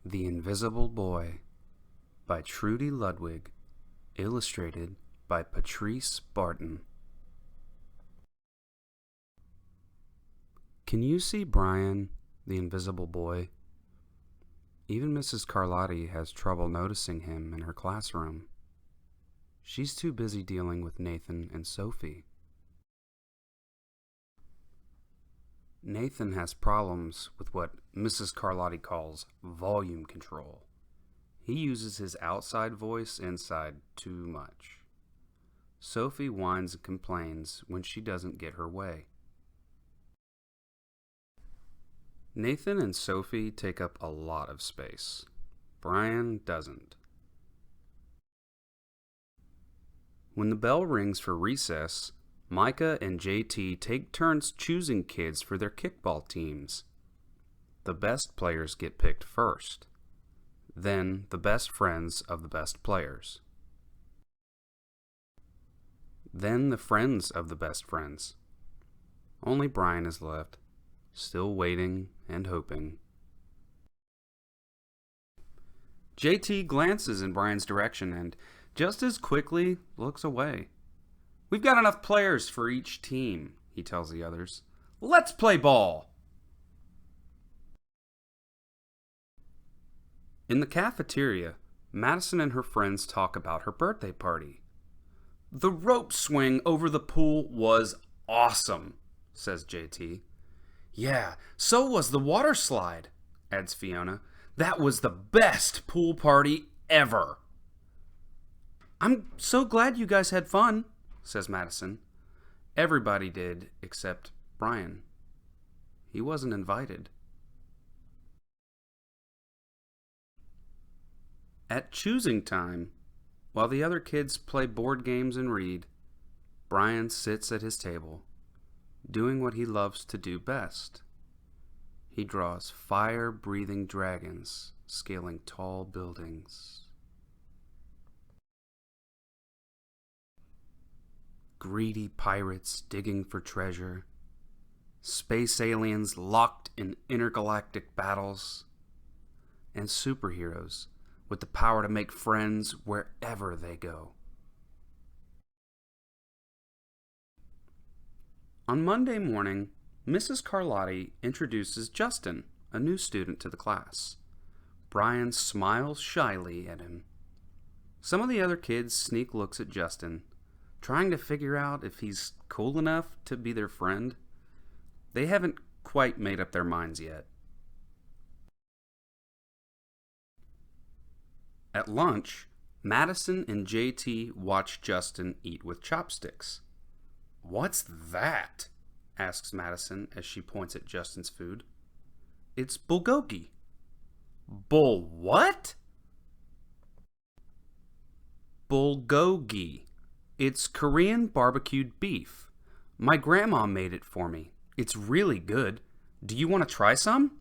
The Invisible Boy by Trudy Ludwig, illustrated by Patrice Barton. Can you see Brian, the invisible boy? Even Mrs. Carlotti has trouble noticing him in her classroom. She's too busy dealing with Nathan and Sophie. Nathan has problems with what Mrs. Carlotti calls volume control. He uses his outside voice inside too much. Sophie whines and complains when she doesn't get her way. Nathan and Sophie take up a lot of space. Brian doesn't. When the bell rings for recess, Micah and JT take turns choosing kids for their kickball teams. The best players get picked first. Then the best friends of the best players. Then the friends of the best friends. Only Brian is left, still waiting and hoping. JT glances in Brian's direction and just as quickly looks away. "We've got enough players for each team," he tells the others. "Let's play ball!" In the cafeteria, Madison and her friends talk about her birthday party. "The rope swing over the pool was awesome," says JT. "Yeah, so was the water slide," adds Fiona. "That was the best pool party ever." "I'm so glad you guys had fun," says Madison. Everybody did except Brian. He wasn't invited. At choosing time, while the other kids play board games and read, Brian sits at his table, doing what he loves to do best. He draws fire-breathing dragons scaling tall buildings. Greedy pirates digging for treasure, space aliens locked in intergalactic battles, and superheroes with the power to make friends wherever they go. On Monday morning, Mrs. Carlotti introduces Justin, a new student, to the class. Brian smiles shyly at him. Some of the other kids sneak looks at Justin, trying to figure out if he's cool enough to be their friend. They haven't quite made up their minds yet. At lunch, Madison and JT watch Justin eat with chopsticks. "What's that?" asks Madison as she points at Justin's food. "It's bulgogi." "Bull what?" "Bulgogi. It's Korean barbecued beef. My grandma made it for me. It's really good. Do you want to try some?"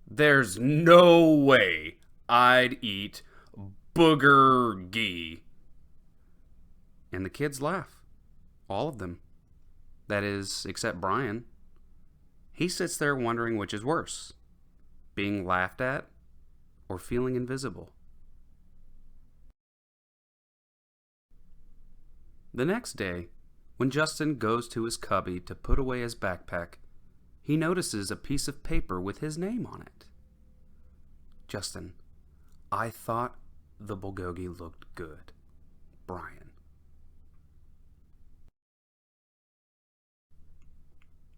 "There's no way I'd eat booger-gee." And the kids laugh. All of them. That is, except Brian. He sits there wondering which is worse, being laughed at or feeling invisible. The next day, when Justin goes to his cubby to put away his backpack, he notices a piece of paper with his name on it. "Justin, I thought the bulgogi looked good. Brian."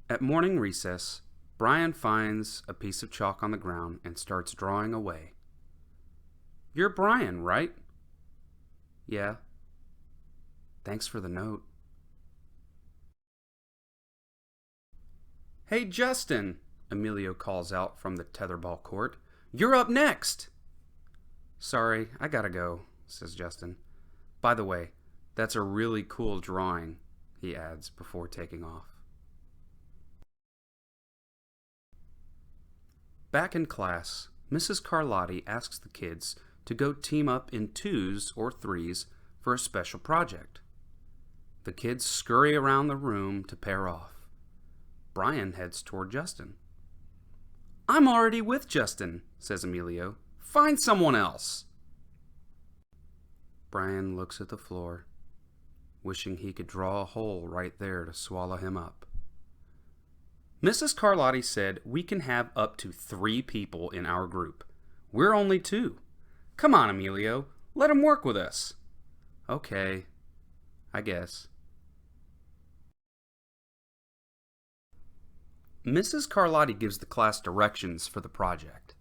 At morning recess, Brian finds a piece of chalk on the ground and starts drawing away. "You're Brian, right?" "Yeah. Thanks for the note." "Hey, Justin," Emilio calls out from the tetherball court. "You're up next." "Sorry, I gotta go," says Justin. "By the way, that's a really cool drawing," he adds before taking off. Back in class, Mrs. Carlotti asks the kids to go team up in twos or threes for a special project. The kids scurry around the room to pair off. Brian heads toward Justin. "I'm already with Justin," says Emilio. Find someone else. Brian looks at the floor, wishing he could draw a hole right there to swallow him up. Mrs. Carlotti said we can have up to 3 people in our group. We're only 2. Come on, Emilio. Let him work with us. Okay, I guess. Mrs. Carlotti gives the class directions for the project.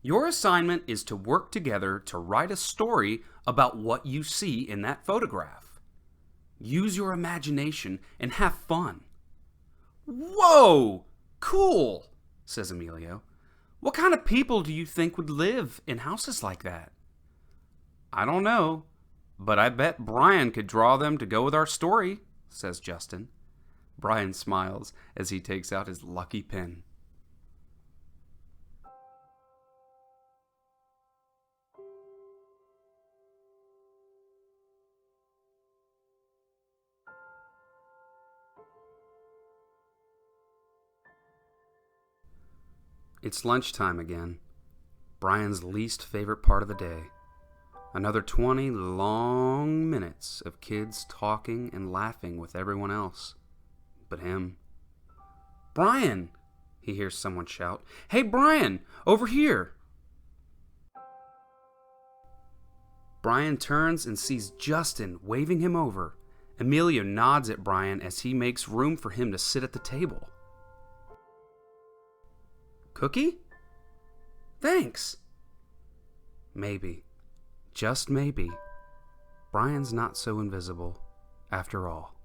Your assignment is to work together to write a story about what you see in that photograph. Use your imagination and have fun. Whoa! Cool, says Emilio. What kind of people do you think would live in houses like that? I don't know, but I bet Brian could draw them to go with our story, says Justin. Brian smiles as he takes out his lucky pen. It's lunchtime again. Brian's least favorite part of the day. Another 20 long minutes of kids talking and laughing with everyone else but him. Brian! He hears someone shout. Hey, Brian! Over here! Brian turns and sees Justin waving him over. Emilio nods at Brian as he makes room for him to sit at the table. Cookie? Thanks. Maybe, just maybe, Brian's not so invisible after all.